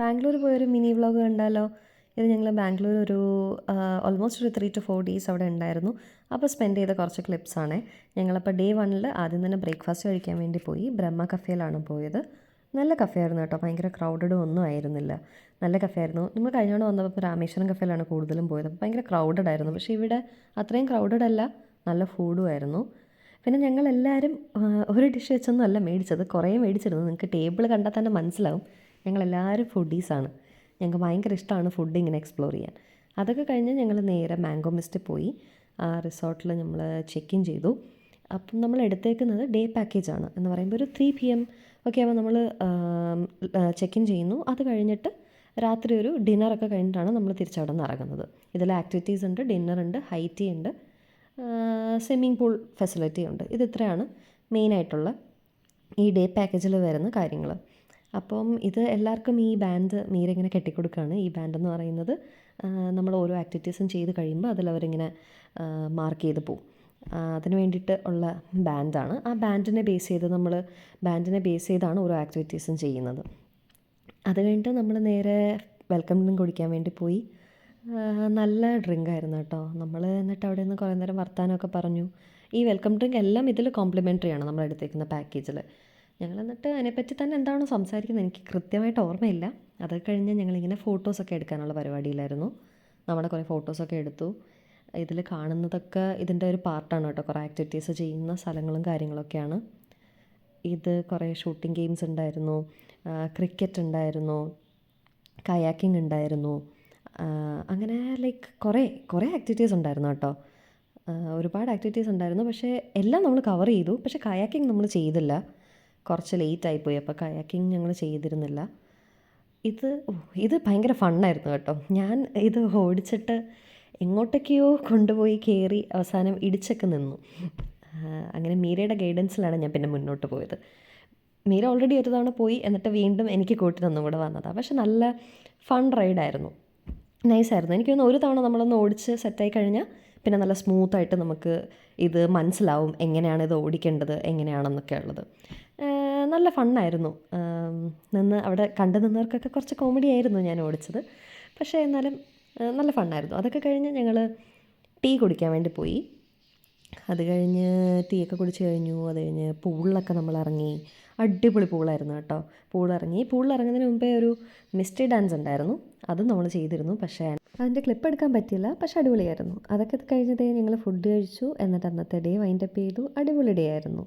ബാംഗ്ലൂർ പോയൊരു mini vlog കണ്ടാലോ? ഇത് ഞങ്ങൾ ബാംഗ്ലൂർ ഒരു ഓൾമോസ്റ്റ് ഒരു 3 to 4 ഡേയ്സ് അവിടെ ഉണ്ടായിരുന്നു. അപ്പോൾ സ്പെൻഡ് ചെയ്ത കുറച്ച് ക്ലിപ്സാണ്. ഞങ്ങളപ്പോൾ ഡേ 1 ആദ്യം തന്നെ ബ്രേക്ക്ഫാസ്റ്റ് കഴിക്കാൻ വേണ്ടി പോയി. ബ്രഹ്മ കഫേയിലാണ് പോയത്. നല്ല കഫേ ആയിരുന്നു കേട്ടോ, ഭയങ്കര ക്രൗഡഡും ഒന്നും ആയിരുന്നില്ല. നല്ല കഫേ ആയിരുന്നു. നമ്മൾ കഴിഞ്ഞോണ്ട് വന്നപ്പോൾ രാമേശ്വരം കഫേയിലാണ് കൂടുതലും പോയത്. അപ്പോൾ ഭയങ്കര ക്രൗഡഡ് ആയിരുന്നു. പക്ഷേ ഇവിടെ അത്രയും ക്രൗഡഡ് അല്ല, നല്ല ഫുഡും ആയിരുന്നു. പിന്നെ ഞങ്ങളെല്ലാവരും ഒരു ഡിഷ് വെച്ചൊന്നും അല്ല മേടിച്ചത്, കുറേ മേടിച്ചിരുന്നു. നിങ്ങൾക്ക് ടേബിൾ കണ്ടാൽ തന്നെ മനസ്സിലാവും ഞങ്ങളെല്ലാവരും ഫുഡീസാണ്. ഞങ്ങൾക്ക് ഭയങ്കര ഇഷ്ടമാണ് ഫുഡ് ഇങ്ങനെ എക്സ്പ്ലോർ ചെയ്യാൻ. അതൊക്കെ കഴിഞ്ഞ് ഞങ്ങൾ നേരെ മാംഗോ മിസ്റ്റ് പോയി. ആ റിസോർട്ടിൽ നമ്മൾ ചെക്ക് ഇൻ ചെയ്തു. അപ്പം നമ്മൾ എടുത്തേക്കുന്നത് ഡേ പാക്കേജാണ്. എന്ന് പറയുമ്പോൾ ഒരു 3 PM ഒക്കെ ആകുമ്പോൾ നമ്മൾ ചെക്ക് ഇൻ ചെയ്യുന്നു. അത് കഴിഞ്ഞിട്ട് രാത്രി ഒരു ഡിന്നറൊക്കെ കഴിഞ്ഞിട്ടാണ് നമ്മൾ തിരിച്ചവിടെ നിന്ന് ഇറങ്ങുന്നത്. ഇതിൽ ആക്ടിവിറ്റീസ് ഉണ്ട്, ഡിന്നറുണ്ട്, ഹൈ ടീ ഉണ്ട്, സ്വിമ്മിംഗ് പൂൾ ഫെസിലിറ്റി ഉണ്ട്. ഇത് ഇത്രയാണ് മെയിനായിട്ടുള്ള ഈ ഡേ പാക്കേജിൽ വരുന്ന കാര്യങ്ങൾ. അപ്പം ഇത് എല്ലാവർക്കും ഈ ബാൻഡ് മീര ഇങ്ങനെ കെട്ടിക്കൊടുക്കുകയാണ്. ഈ ബാൻഡെന്ന് പറയുന്നത് നമ്മൾ ഓരോ ആക്ടിവിറ്റീസും ചെയ്ത് കഴിയുമ്പോൾ അതിലവരിങ്ങനെ മാർക്ക് ചെയ്ത് പോവും. അതിന് വേണ്ടിയിട്ട് ഉള്ള ബാൻഡാണ്. ആ ബാൻഡിനെ ബേസ് ചെയ്താണ് ഓരോ ആക്ടിവിറ്റീസും ചെയ്യുന്നത്. അത് കഴിഞ്ഞിട്ട് നമ്മൾ നേരെ വെൽക്കം ഡ്രിങ്ക് കുടിക്കാൻ വേണ്ടി പോയി. നല്ല ഡ്രിങ്കായിരുന്നു കേട്ടോ. നമ്മൾ എന്നിട്ട് അവിടെ നിന്ന് കുറേ നേരം വർത്താനമൊക്കെ പറഞ്ഞു. ഈ വെൽക്കം ഡ്രിങ്ക് എല്ലാം ഇതിൽ കോംപ്ലിമെൻ്ററി ആണ് നമ്മൾ എടുത്തേക്കുന്ന പാക്കേജിൽ. ഞങ്ങൾ എന്നിട്ട് അതിനെപ്പറ്റി തന്നെ എന്താണോ സംസാരിക്കുന്നത് എനിക്ക് കൃത്യമായിട്ട് ഓർമ്മയില്ല. അത് കഴിഞ്ഞ് ഞങ്ങളിങ്ങനെ ഫോട്ടോസൊക്കെ എടുക്കാനുള്ള പരിപാടിയിലായിരുന്നു. നമ്മുടെ കുറേ ഫോട്ടോസൊക്കെ എടുത്തു. ഇതിൽ കാണുന്നതൊക്കെ ഇതിൻ്റെ ഒരു പാർട്ടാണ് കേട്ടോ. കുറേ ആക്ടിവിറ്റീസ് ചെയ്യുന്ന സ്ഥലങ്ങളും കാര്യങ്ങളൊക്കെയാണ്. ഇത് കുറേ ഷൂട്ടിംഗ് ഗെയിംസ് ഉണ്ടായിരുന്നു, ക്രിക്കറ്റ് ഉണ്ടായിരുന്നു, കയാക്കിംഗ് ഉണ്ടായിരുന്നു. അങ്ങനെ ലൈക്ക് കുറേ ആക്ടിവിറ്റീസ് ഉണ്ടായിരുന്നു കേട്ടോ. ഒരുപാട് ആക്ടിവിറ്റീസ് ഉണ്ടായിരുന്നു. പക്ഷേ എല്ലാം നമ്മൾ കവർ ചെയ്തു. പക്ഷേ കയാക്കിംഗ് നമ്മൾ ചെയ്തില്ല, കുറച്ച് ലേറ്റായിപ്പോയി. അപ്പോൾ കയാക്കിംഗ് ഞങ്ങൾ ചെയ്തിരുന്നില്ല. ഇത് ഭയങ്കര ഫണ്ണായിരുന്നു കേട്ടോ. ഞാൻ ഇത് ഓടിച്ചിട്ട് എങ്ങോട്ടൊക്കെയോ കൊണ്ടുപോയി കയറി അവസാനം ഇടിച്ചൊക്കെ നിന്നു. അങ്ങനെ മീരയുടെ ഗൈഡൻസിലാണ് ഞാൻ പിന്നെ മുന്നോട്ട് പോയത്. മീര ഓൾറെഡി ഒരു തവണ പോയി, എന്നിട്ട് വീണ്ടും എനിക്ക് കൂട്ടിനൊന്നും കൂടെ വന്നതാണ്. പക്ഷെ നല്ല ഫൺ റൈഡായിരുന്നു, നൈസായിരുന്നു. എനിക്ക് തോന്നുന്നു ഒരു തവണ നമ്മളൊന്ന് ഓടിച്ച് സെറ്റായി കഴിഞ്ഞാൽ പിന്നെ നല്ല സ്മൂത്തായിട്ട് നമുക്ക് ഇത് മനസ്സിലാവും എങ്ങനെയാണ് ഇത് ഓടിക്കേണ്ടത് എങ്ങനെയാണെന്നൊക്കെ ഉള്ളത്. നല്ല ഫണ്ണായിരുന്നു. അവിടെ കണ്ടു നിന്നവർക്കൊക്കെ കുറച്ച് കോമഡി ആയിരുന്നു ഞാൻ ഓടിച്ചത്. പക്ഷേ എന്നാലും നല്ല ഫണ്ണായിരുന്നു. അതൊക്കെ കഴിഞ്ഞ് ഞങ്ങൾ ടീ കുടിക്കാൻ വേണ്ടി പോയി. അത് കഴിഞ്ഞ് ടീ ഒക്കെ കുടിച്ച് കഴിഞ്ഞു. അത് കഴിഞ്ഞ് പൂളിലൊക്കെ നമ്മൾ ഇറങ്ങി. അടിപൊളി പൂളായിരുന്നു കേട്ടോ. പൂളിലിറങ്ങുന്നതിന് മുമ്പേ ഒരു മിസ്റ്ററി ഡാൻസ് ഉണ്ടായിരുന്നു, അത് നമ്മൾ ചെയ്തിരുന്നു. പക്ഷേ അതിൻ്റെ ക്ലിപ്പ് എടുക്കാൻ പറ്റിയില്ല. പക്ഷേ അടിപൊളിയായിരുന്നു. അതൊക്കെ കഴിഞ്ഞതേ ഞങ്ങൾ ഫുഡ് കഴിച്ചു. എന്നിട്ട് അന്നത്തെ ഡേ വൈൻഡപ്പ് ചെയ്തു. അടിപൊളി ഡേ ആയിരുന്നു.